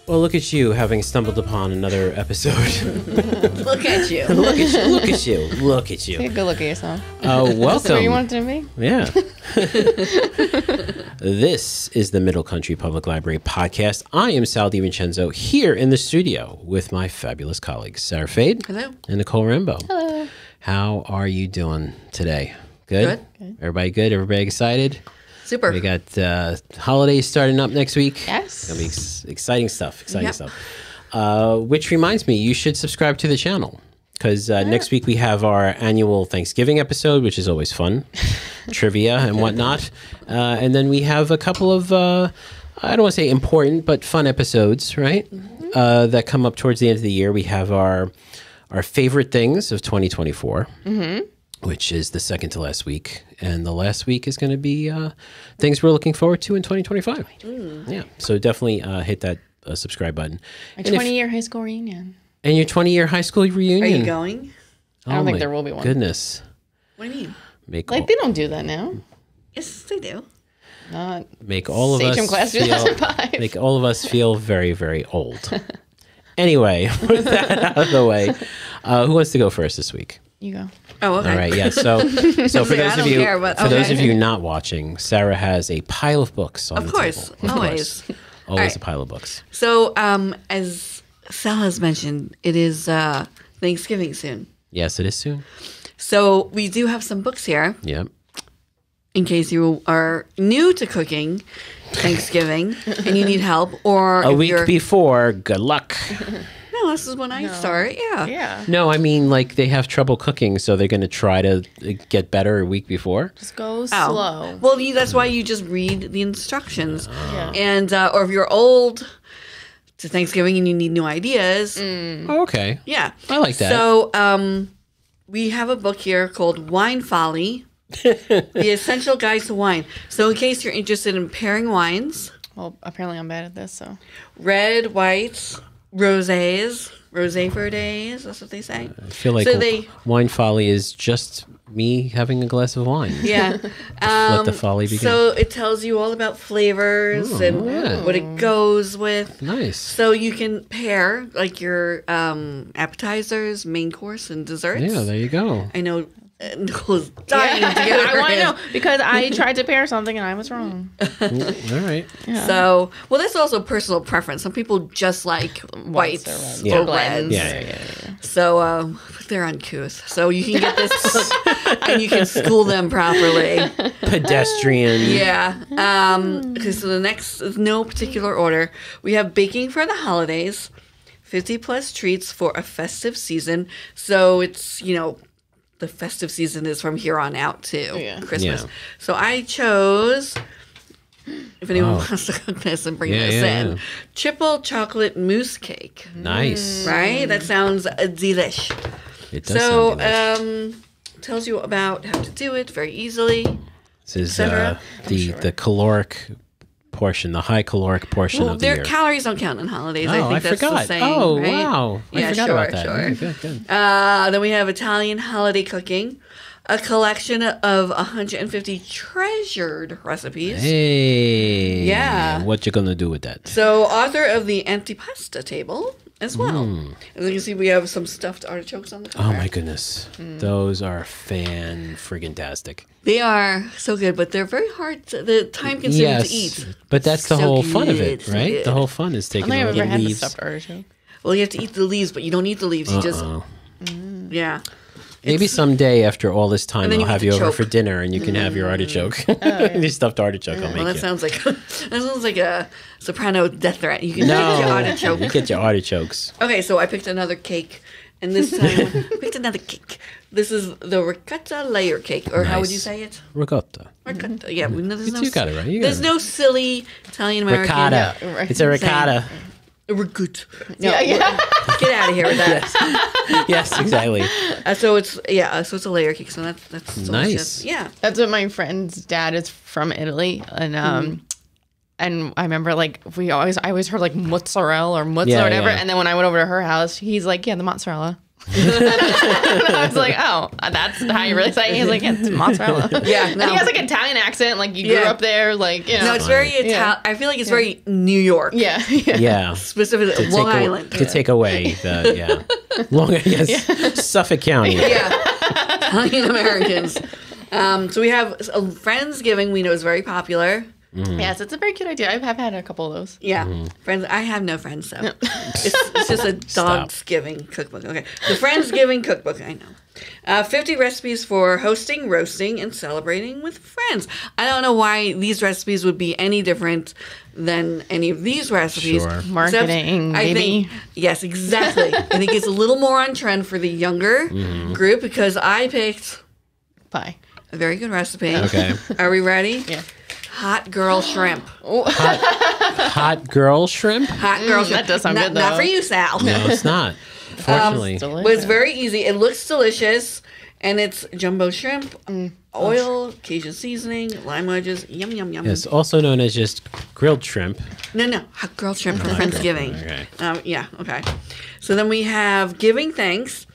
Well, look at you having stumbled upon another episode. Look at you. Look at you. Look at you. Look at you. Take a good look at yourself. Welcome. That's what you wanted to be? Yeah. This is the Middle Country Public Library podcast. I am Sal DiVincenzo here in the studio with my fabulous colleagues, Sarah Fade. Hello. And Nicole Rambo. Hello. How are you doing today? Good? Good. Everybody good? Everybody excited? Super. We got holidays starting up next week. Yes. It's going to be exciting stuff. Which reminds me, you should subscribe to the channel. Because next week we have our annual Thanksgiving episode, which is always fun, trivia and whatnot. And then we have a couple of, I don't want to say important, but fun episodes, right? Mm-hmm. That come up towards the end of the year. We have our favorite things of 2024, which is the second to last week. And the last week is going to be things we're looking forward to in 2025. Yeah, so definitely hit that subscribe button. My 20-year high school reunion. And your 20-year high school reunion. Are you going? I don't think my there will be one. Goodness. What do you mean? Make Like, they don't do that now. Yes, they do. Not make all of us Sachem class feel, 2005. make all of us feel very, very old. Anyway, with that out of the way, who wants to go first this week? You go. Oh, okay. All right, yeah. So for I those of don't you care, but those okay. of you not watching, Sarah has a pile of books on Of the course. table. Always. Always right. a pile of books. So, as Sal has mentioned, it is Thanksgiving soon. Yes, it is soon. So, we do have some books here Yep. in case you are new to cooking Thanksgiving and you need help. Or A if week you're, before, good luck. No, this is when I start. Yeah. Yeah. No, I mean, like, they have trouble cooking, so they're going to try to get better a week before. Just go Oh. slow. Well, that's why you just read the instructions. Yeah. And, or if you're old to Thanksgiving and you need new ideas. Oh, okay. Yeah. I like that. So, we have a book here called Wine Folly, The Essential Guide to Wine. So, in case you're interested in pairing wines, Well, apparently I'm bad at this, so. red, whites, rosés, rosé for days, that's what they say. I feel like So they- wine folly is just me having a glass of wine. Yeah. Let the folly begin. So, it tells you all about flavors and yeah. what it goes with. Nice. So, you can pair, like, your appetizers, main course, and desserts. Yeah, there you go. I know Nicole's dying to get I want to her know because I tried to pair something and I was wrong. All right. Yeah. So, well, that's also personal preference. Some people just like whites or Yeah. or reds. Yeah. So, they're uncouth. So you can get this book and you can school them properly. Pedestrian. Yeah. Okay, so the next is no particular order. We have Baking for the Holidays, 50 plus treats for a festive season. So it's, the festive season is from here on out to Yeah. Christmas. Yeah. So I chose, if anyone Oh. wants to cook this and bring Yeah, this yeah, in, yeah. triple chocolate mousse cake. Nice. Right? That sounds delish. It does So, sound delicious. tells you about how to do it very easily. This is cetera. the caloric portion, the high caloric portion Well, of the their year. calories don't count in holidays. Oh, I think I that's forgot. the same. Oh, right? wow. I Yeah, forgot sure, about that. sure. Okay, good. Then we have Italian holiday cooking, a collection of 150 treasured recipes. Hey. Yeah. What you gonna do with that? So, author of the antipasta table as well. Mm. As you can see, we have some stuffed artichokes on the cover. Oh my goodness. Those are fan-friggin-tastic. They are so good, but they're very hard. The time consuming to eat. But that's the So whole fun of it, good, so right? good. The whole fun is I taking don't think all I've the ever had the leaves. stuffed artichoke. Well, you have to eat the leaves, but you don't eat the leaves. You just, yeah. Maybe someday after all this time, And then I'll you have have you to over choke. for dinner and you can have your artichoke. Your stuffed artichoke I'll Well, make that you. sounds like a soprano death threat. You can get your No, artichoke. you get your artichokes. Okay, so I picked another cake, and this time I picked another cake. This is the ricotta layer cake, or how would you Nice. say it? Ricotta. Ricotta. Yeah, there's no. You got it right. You got There's it. no silly Italian American. Ricotta. right. It's a ricotta. Ricotta. No, Yeah. get out of here with that. Yes, exactly. So it's a layer cake. So that's delicious. Nice. Yeah. That's what my friend's dad is from Italy, and and I remember like I always heard like mozzarella or Yeah, or whatever, yeah. and then when I went over to her house, he's like, yeah, the mozzarella. I was like, oh, that's how you really say it? He's like, it's mozzarella. Yeah, And no. he has like an Italian accent, like you grew Yeah. up there, like, you know. No, it's very Italian. Yeah. I feel like it's very New York. Yeah. Yeah. Yeah. Specifically Long Island. To take away the, Long, yes, Suffolk County. Yeah. Italian Americans. So we have Friendsgiving, we know is very popular. Yes, it's a very cute idea. I've had a couple of those. Yeah. Friends. I have no friends, so it's just a Dogsgiving cookbook. Okay. The Friendsgiving cookbook, I know. 50 recipes for hosting, roasting, and celebrating with friends. I don't know why these recipes would be any different than any of these recipes. Sure. Except Marketing, I maybe. think, yes, exactly. I think it's a little more on trend for the younger group because I picked Pie. a very good recipe. Okay. Are we ready? Yeah. Hot girl shrimp. Hot girl shrimp? Hot girl shrimp. that does sound not, good, Not though. for you, Sal. No, it's not. Fortunately. But it's very easy. It looks delicious. And it's jumbo shrimp, oil, Cajun seasoning, lime wedges. Yum, yum, yum. It's also known as just grilled shrimp. No. Hot girl shrimp for Friendsgiving. Okay. Yeah, okay. So then we have giving thanks.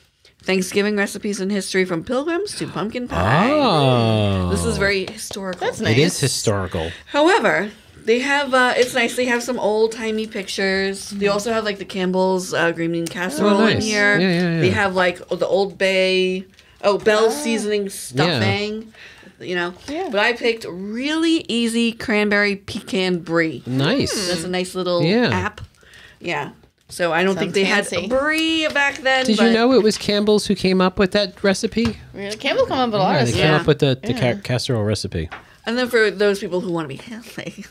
Thanksgiving recipes and history from pilgrims to pumpkin pie. Oh. This is very historical. That's nice. It is historical. However, they have, it's nice. They have some old-timey pictures. They also have, like, the Campbell's green bean casserole in nice. here. Yeah. They have, like, the Old Bay, Bell's seasoning stuffing, you know. Yeah. But I picked really easy cranberry pecan brie. Nice. That's a nice little Yeah. app. Yeah. So I don't think Sounds they fancy. had brie back then. Did you know it was Campbell's who came up with that recipe? Really? Campbell come up with a lot Yeah, of they stuff. came up with the casserole recipe. And then for those people who want to be healthy,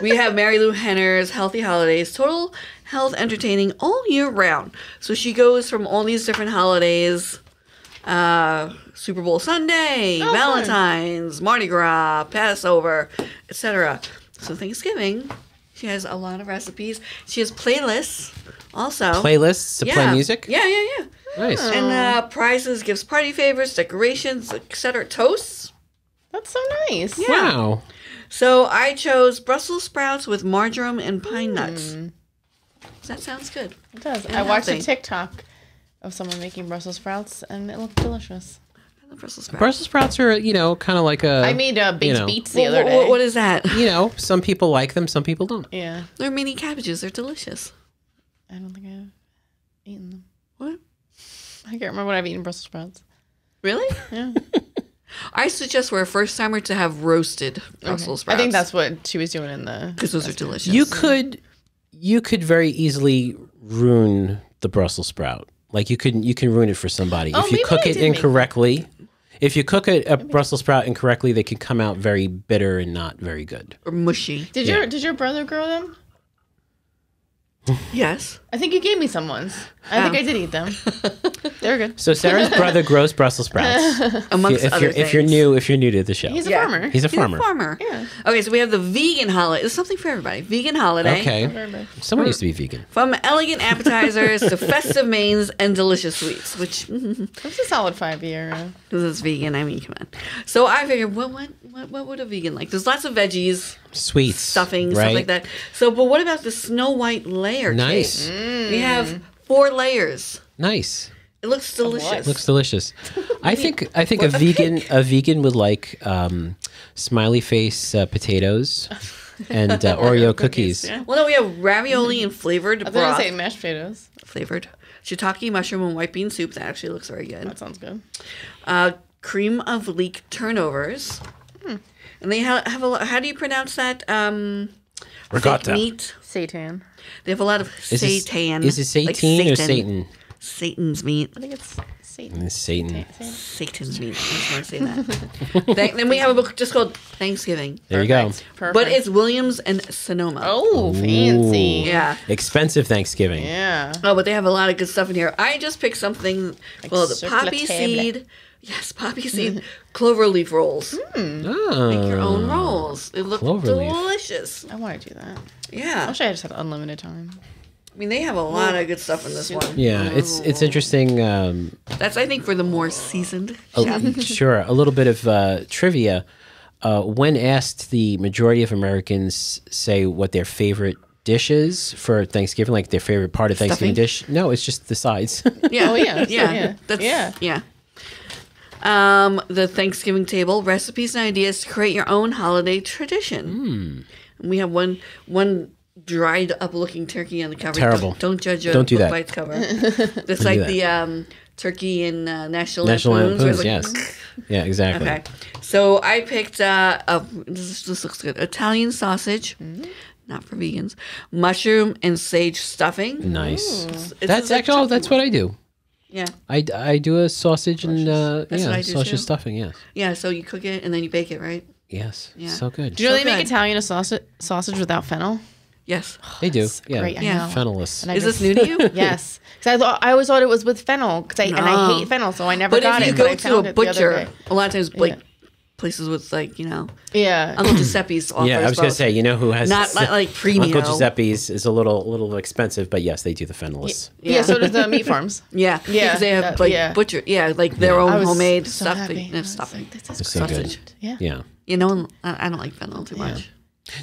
we have Mary Lou Henner's Healthy Holidays, total health entertaining all year round. So she goes from all these different holidays, Super Bowl Sunday, fun. Valentine's, Mardi Gras, Passover, etc. So Thanksgiving, she has a lot of recipes. She has playlists also. Playlists to play music? Yeah. Nice. And prizes, gifts, party favors, decorations, etc. Toasts. That's so nice. Yeah. Wow. So I chose Brussels sprouts with marjoram and pine nuts. That sounds good. It does. And I watched a healthy. TikTok of someone making Brussels sprouts, and it looked delicious. I love Brussels sprouts. Brussels sprouts are, kind of like a. I made baked know. beets the other day. What is that? Some people like them, some people don't. Yeah. They're mini cabbages. They're delicious. I don't think I've eaten them. What? I can't remember when I've eaten Brussels sprouts. Really? Yeah. I suggest for a first timer to have roasted Brussels sprouts. I think that's what she was doing in the. because those are delicious. You could very easily ruin the Brussels sprout. Like you can ruin it for somebody Oh, if you maybe cook I it did make incorrectly. If you cook a Brussels sprout incorrectly, they can come out very bitter and not very good. or mushy. Did your brother grow them? Yes. I think you gave me some once. I think I did eat them. They're good. So Sarah's brother grows Brussels sprouts. Amongst other if you're things. new to the show, He's a Yeah. farmer. he's a He's farmer. a farmer. Yeah. Okay, so we have the vegan holiday. It's something for everybody. Vegan holiday. Okay, someone used to be vegan. From elegant appetizers to festive mains and delicious sweets, which That's a solid 5 year. because it's vegan. I mean, come on. So I figured, what would a vegan like? There's lots of veggies, Sweets, stuffing, right? stuff like that. So, but what about the Snow White layer Nice, cake? We have 4 layers. nice. It looks delicious. Looks delicious. I think a What a vegan would like smiley face potatoes and Oreo cookies. Yeah. Well, no, we have ravioli and flavored I was going broth. to say mashed potatoes. Flavored shiitake, mushroom, and white bean soup. That actually looks very good. That sounds good. Cream of leek turnovers. And they have a lot. How do you pronounce that? Ricotta. Fake meat. Seitan. They have a lot of Is it seitan. Is it like Satan or Satan? Satan's meat. I think it's Satan. It's Satan. Satan's meat. I just want to say that. Then we have a book just called Thanksgiving. There you go. Perfect. But it's Williams and Sonoma. Oh, fancy. Yeah. Expensive Thanksgiving. Yeah. Oh, but they have a lot of good stuff in here. I just picked something. Well, the sur la poppy table. seed. Yes, poppy seed clover leaf rolls. Oh. Make your own rolls. They look Clover leaf. delicious. I want to do that. I Yeah. wish I just had unlimited time. I mean, they have a lot of good stuff in this one. Yeah, it's interesting. That's, I think, for the more seasoned. Sure, a little bit of trivia. When asked, the majority of Americans say what their favorite dishes for Thanksgiving, like their favorite part of Thanksgiving Stuffing? dish. No, it's just the sides. Yeah. Oh, yeah. Yeah. That's, Yeah. The Thanksgiving table, recipes and ideas to create your own holiday tradition. And we have one dried up looking turkey on the cover. Terrible. Don't judge a Don't do book that. by its cover. It's like that. the turkey in National National Lampoons. where Lampoons, it's like, yes. Yeah, exactly. Okay. So I picked, this looks good, Italian sausage, not for vegans, mushroom and sage stuffing. Nice. It's That's a actually, that's chunky what I do. Yeah. I do a sausage and That's what I do sausage too. stuffing. Yes, Yeah, so you cook it and then you bake it, right? yes, Yeah. so good. Do you know So they make good. Italian sausage without fennel? Yes. They do. That's Yeah, great, I Yeah. know. fennelless. And I Is this just- new to you? Yes, because I always thought it was with fennel, and I No. hate fennel, so I never But got if you it. but go I to found a it the other butcher, day. a lot of times, like, Yeah. places with, like, Yeah, Uncle Giuseppe's offers Yeah, I was gonna both. say, you know who has Not like premium. Uncle Giuseppe's is a little expensive, but yes, they do the fennelless. yeah. So does the meat farms. Yeah, Yeah, because they have that- like yeah. butcher, like their I own was homemade so stuffing. happy. I was stuffing. like, this is It's so good. Sausage. Yeah. Yeah. You know, I don't like fennel too much.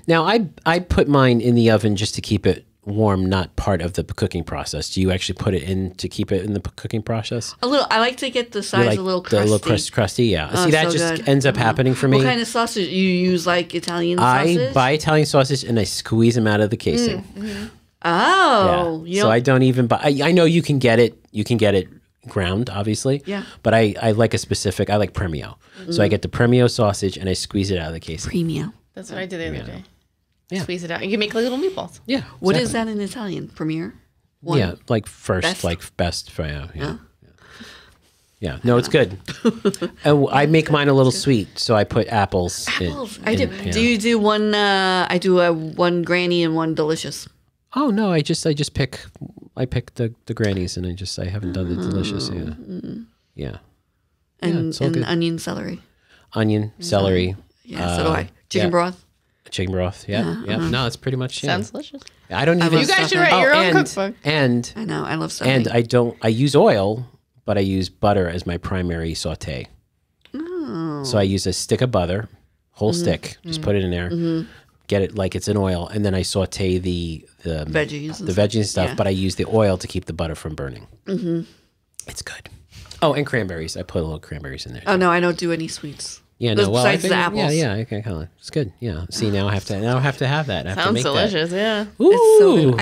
Now I put mine in the oven just to keep it warm, not part of the cooking process. Do you actually put it in to keep it in the cooking process? A little. I like to get the You size like a little the crusty. little crusty, yeah. Oh, See, that so just good. ends up happening for me. What kind of sausage you use? Like Italian I sausage? buy Italian sausage and I squeeze them out of the casing. Oh, Yeah. So I don't even buy. I know you can get it. You can get it ground, obviously. Yeah. But I like a specific. I like Premio. So I get the Premio sausage and I squeeze it out of the casing. premium. That's what I did the other day. Yeah. Squeeze it out. You can make like little meatballs. Yeah. What is exactly. that in Italian? Premier. One? Yeah, like first, Best? like best for yeah. Yeah, no, it's good. I make mine a little sweet, so I put apples. Apples. I do. yeah. Do you do one? I do a one granny and one delicious. Oh no, I just pick. I pick the grannies, and I haven't done the delicious. Yeah, yeah. And, it's all and good. onion celery. Onion, celery, Yeah, so do I. Chicken yeah. broth. chicken broth. Yeah, yeah. No, it's pretty much. Yeah. Sounds delicious. I don't even. love You guys should stuffing. write your own and, cookbook. And I know. I love stuffing. and I don't. I use oil, but I use butter as my primary saute. Oh. So I use a stick of butter, whole stick. Just put it in there. Get it like it's in oil, and then I saute the Veggies and the veggies and stuff. yeah. But I use the oil to keep the butter from burning. It's good. Oh, and cranberries. I put a little cranberries in there. Oh no, I don't do any sweets. Yeah, no. Well, besides the yeah, apples. yeah. Okay, kind of. It's good. Yeah. See, now I have to have that. I have to Sounds make delicious. Yeah. That. Ooh. It's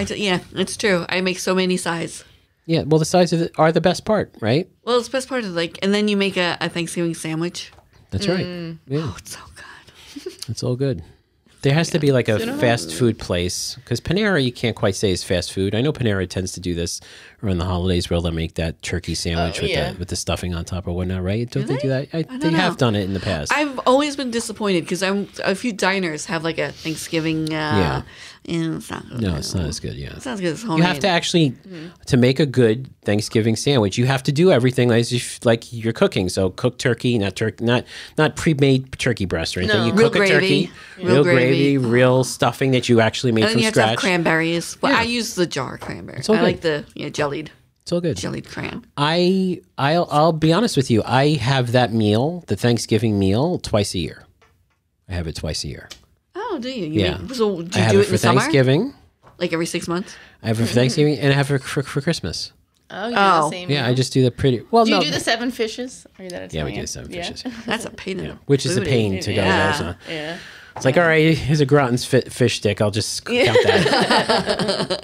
so good. Yeah, it's true. I make so many sides. Yeah. Well, the sides are the best part, right? Well, it's the best part of like, and then you make a Thanksgiving sandwich. That's right. Yeah, Oh, it's so good. it's all good. There has to be like a fast food place because Panera you can't quite say is fast food. I know Panera tends to do this around the holidays where they'll make that turkey sandwich with the stuffing on top or whatnot, right? Don't they do that? They know. have done it in the past. I've always been disappointed because a few diners have like a Thanksgiving. Yeah. And it's not good. no, it's not as good. Yeah. It's not as good as You homemade. have to actually to make a good Thanksgiving sandwich. You have to do everything as if, like you're cooking. So cook turkey, not pre-made turkey breast or anything. No. You Real cook a gravy. turkey, Real real gravy. gravy, real stuffing that you actually made And then from you have to have scratch. cranberries. Well, Yeah. I use the jar cranberry. all I like good. the jellied It's all good. cran. I'll be honest with you. I have that meal, the Thanksgiving meal, twice a year. I have it twice a year. Oh, do you? Yeah. So do I you have do it it for in the summer? Thanksgiving. Like every 6 months? I have it for Thanksgiving, and I have it for Christmas. Oh, you Oh. do the same. Yeah, I just do the pretty. Well, Do you no, do the 7 fishes? Are you that yeah, we Italian? do 7 Yeah. fishes. That's a pain in the Which is a booty. pain to go. Yeah. There, so. Yeah. It's like, all right, here's a Groton's fish stick. I'll just count that.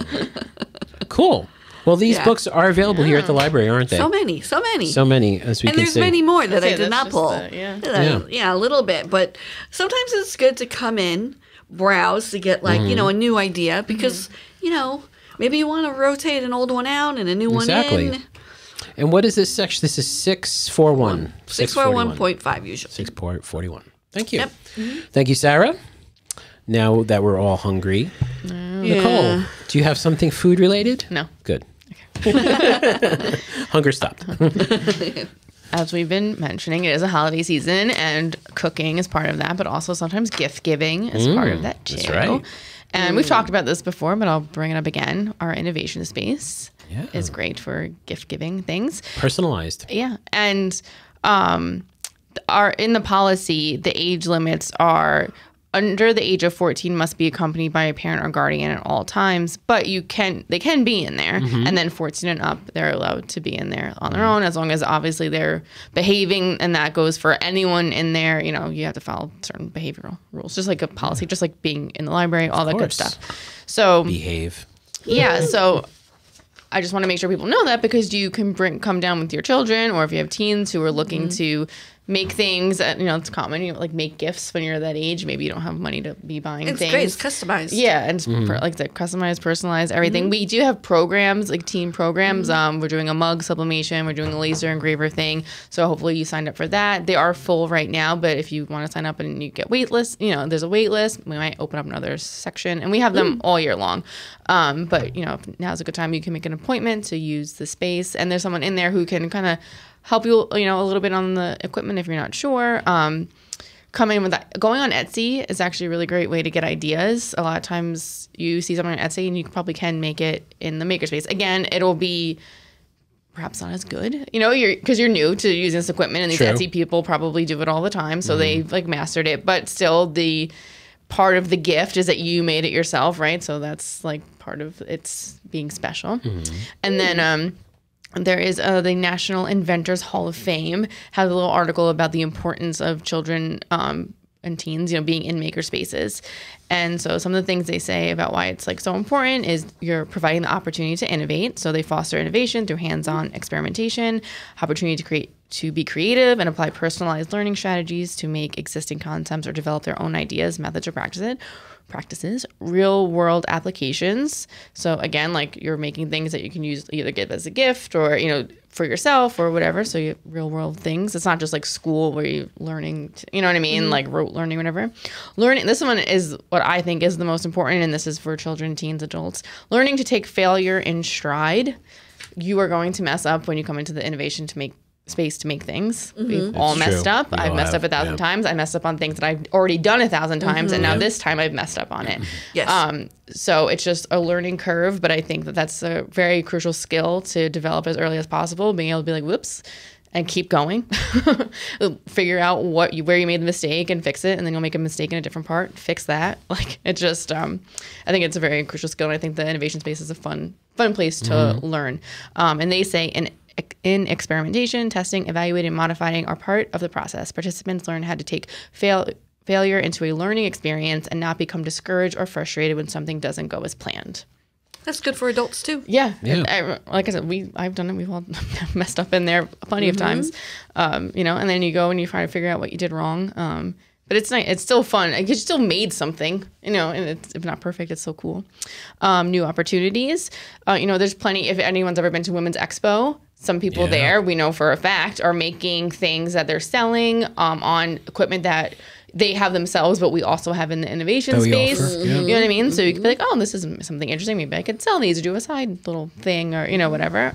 Cool. Well, these Yeah. books are available here at the library, aren't they? So many, so many. So many, as we and can there's see. many more that I Yeah, did that's not just pull. the- Yeah, a little bit. But sometimes it's good to come in, browse to get like, Mm-hmm. a new idea because, maybe you want to rotate an old one out and a new Exactly. one in. And what is this section? This is 641. 641.5 usually. 641. Thank you. Yep. Thank you, Sarah. Now that we're all hungry, Nicole, do you have something food related? No. Good. Hunger stopped. As we've been mentioning, it is a holiday season, and cooking is part of that, but also sometimes gift giving is part of that too. that's right. And we've talked about this before, but I'll bring it up again. Our innovation space Yeah. is great for gift giving things. Personalized. Yeah, and in the policy, the age limits are under the age of 14 must be accompanied by a parent or guardian at all times, but they can be in there. And then 14 and up, they're allowed to be in there on their own, as long as obviously they're behaving, and that goes for anyone in there. You know, you have to follow certain behavioral rules, just like a policy, just like being in the library, all that good stuff. So behave. Yeah, so I just want to make sure people know that, because you can come down with your children, or if you have teens who are looking to make things that, you know, it's common, you know, like make gifts when you're that age. Maybe you don't have money to be buying things. It's great. It's customized. Yeah, and it's like the customized, personalized, everything. We do have programs, like team programs. We're doing a mug sublimation. We're doing a laser engraver thing. So hopefully you signed up for that. They are full right now, but if you want to sign up and you get wait list, you know, there's a wait list. We might open up another section, and we have them all year long. But, you know, now's a good time. You can make an appointment to use the space, and there's someone in there who can kind of help you, you know, a little bit on the equipment if you're not sure. Coming with that, going on Etsy is actually a really great way to get ideas. A lot of times you see something on Etsy and you probably can make it in the makerspace. Again, it'll be perhaps not as good, you know, because you're new to using this equipment, and these Etsy people probably do it all the time, so they've like mastered it. But still, the part of the gift is that you made it yourself, right? So that's like part of it's being special. And then there is the National Inventors Hall of Fame has a little article about the importance of children and teens, you know, being in maker spaces. And so some of the things they say about why it's like so important is you're providing the opportunity to innovate. So they foster innovation through hands-on experimentation, opportunity to be creative and apply personalized learning strategies to make existing concepts or develop their own ideas, methods, or practices, real world applications. So again, like you're making things that you can use, either give as a gift or, you know, for yourself or whatever. So you have real world things. It's not just like school where you're learning, you know what I mean? Like rote learning, whatever. Learning, this one is what I think is the most important. And this is for children, teens, adults. Learning to take failure in stride. You are going to mess up when you come into the innovation to make space to make things. We've all messed up. I've messed up 1,000 times. I messed up on things that I've already done 1,000 times, and now this time I've messed up on it. Yes. So it's just a learning curve, but I think that that's a very crucial skill to develop as early as possible, being able to be like, whoops, and keep going. Figure out where you made the mistake and fix it, and then you'll make a mistake in a different part, fix that. Like it just, I think it's a very crucial skill, and I think the innovation space is a fun place to learn. And they say in experimentation, testing, evaluating, and modifying are part of the process. Participants learn how to take failure into a learning experience and not become discouraged or frustrated when something doesn't go as planned. That's good for adults too. Yeah. Like I said, I've done it. We've all messed up in there plenty of times. You know, and then you go and you try to figure out what you did wrong. But it's nice. It's still fun. Like, you still made something, you know, and it's, if not perfect, it's so cool. New opportunities. You know, there's plenty. If anyone's ever been to Women's Expo, some people there, we know for a fact, are making things that they're selling on equipment that they have themselves, but we also have in the innovation space. You know what I mean? So you could be like, oh, this is something interesting. Maybe I could sell these or do a side little thing or, you know, whatever.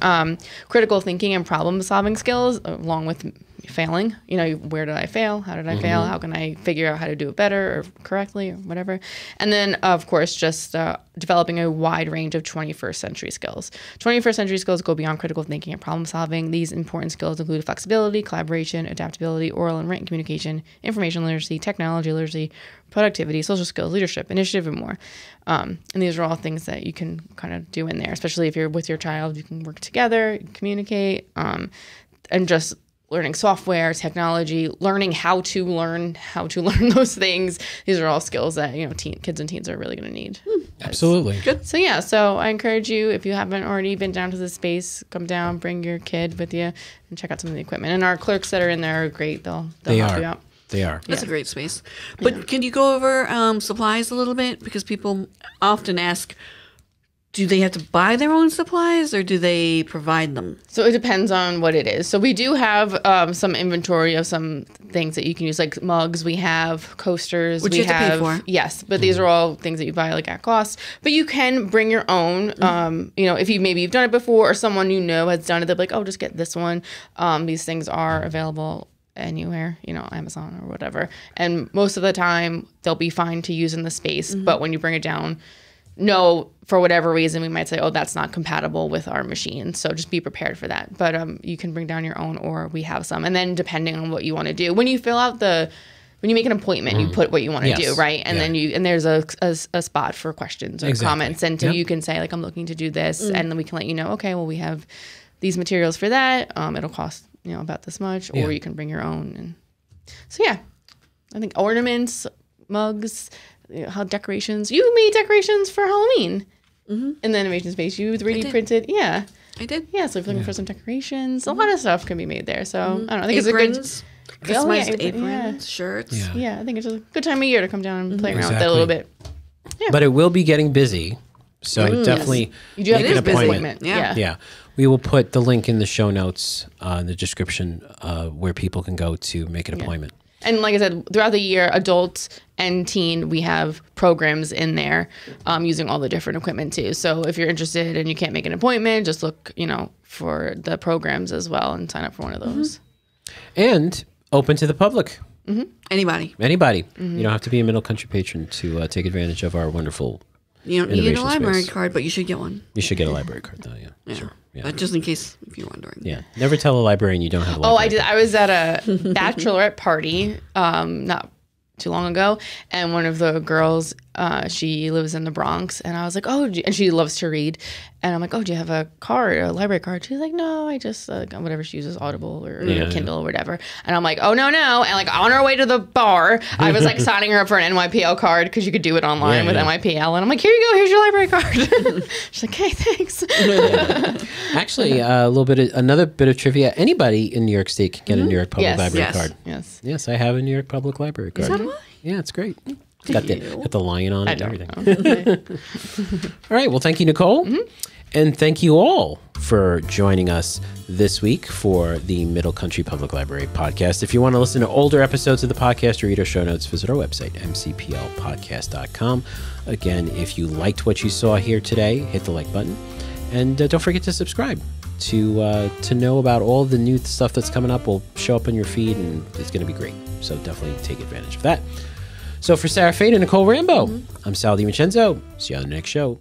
Critical thinking and problem solving skills, along with failing. You know, where did I fail? How did I fail? How can I figure out how to do it better or correctly or whatever? And then, of course, just developing a wide range of 21st century skills. 21st century skills go beyond critical thinking and problem solving. These important skills include flexibility, collaboration, adaptability, oral and written communication, information literacy, technology literacy, productivity, social skills, leadership, initiative, and more. And these are all things that you can kind of do in there, especially if you're with your child. You can work together, communicate, and just learning software, technology, learning how to learn those things. These are all skills that, you know, kids and teens are really going to need. Absolutely. Good. So yeah, so I encourage you, if you haven't already been down to the space, come down, bring your kid with you, and check out some of the equipment. And our clerks that are in there are great. They'll help you out. They are. That's a great space. But can you go over supplies a little bit? Because people often ask, do they have to buy their own supplies or do they provide them? So it depends on what it is. So we do have some inventory of some things that you can use, like mugs. We have coasters. Which you have to pay for. Yes, but these are all things that you buy like at cost. But you can bring your own. You know, if you've done it before or someone you know has done it, they'll be like, oh, just get this one. These things are available anywhere, you know, Amazon or whatever. And most of the time they'll be fine to use in the space. But when you bring it down, no, for whatever reason, we might say, oh, that's not compatible with our machine. So just be prepared for that. But you can bring down your own, or we have some. And then depending on what you want to do, when you fill out the when you make an appointment, you put what you want to Yes. do, right? And Yeah. then there's a spot for questions or Exactly. comments. And so Yep. you can say, like, I'm looking to do this. And then we can let you know, okay, well, we have these materials for that. It'll cost, about this much. Or Yeah. you can bring your own. And so, yeah, I think ornaments, mugs, how decorations. You made decorations for Halloween in the innovation space. You 3D did. printed. Yeah. I did. Yeah, so if you're looking for some decorations, a lot of stuff can be made there. So, I don't know. I think it's a good... Aprons, Oh, yeah, customized apron, aprons, shirts. Yeah. Yeah, I think it's a good time of year to come down and play around with that a little bit. But it will be getting busy. So definitely You do have make an an busy. appointment. Yeah. Yeah. We will put the link in the show notes, in the description, where people can go to make an appointment. And like I said, throughout the year, adult and teen, we have programs in there using all the different equipment too. So if you're interested and you can't make an appointment, just look, for the programs as well and sign up for one of those. And open to the public. Anybody. Anybody. You don't have to be a Middle Country patron to take advantage of our wonderful... You don't need a Innovation library space. card, but you should get one. You should get a library card, though. Yeah. Sure. Yeah. But just in case, if you're wondering. Yeah. Never tell a librarian you don't have a Oh, library I did. card. I was at a bachelorette party not too long ago, and one of the girls, she lives in the Bronx, and I was like, and she loves to read, and I'm like, oh, do you have a card, a library card? She's like, no, I just whatever she uses, Audible or Kindle or whatever. And I'm like, oh no, and like on our way to the bar, I was like signing her up for an NYPL card because you could do it online with NYPL, and I'm like, here you go, here's your library card. She's like, hey, thanks. Actually, another bit of trivia. Anybody in New York State can get a New York Public Yes. Library Yes. card. Yes. Yes, I have a New York Public Library card. Is that why? Yeah, it's great. Got the lion on it and everything. know. All right. Well, thank you, Nicole. And thank you all for joining us this week for the Middle Country Public Library podcast. If you want to listen to older episodes of the podcast or read our show notes, visit our website, mcplpodcast.com. Again, if you liked what you saw here today, hit the like button. And don't forget to subscribe to know about all the new stuff that's coming up. Will show up on your feed, and it's going to be great. So definitely take advantage of that. So for Sarah Fade and Nicole Rambo, I'm Sal DiVincenzo. See you on the next show.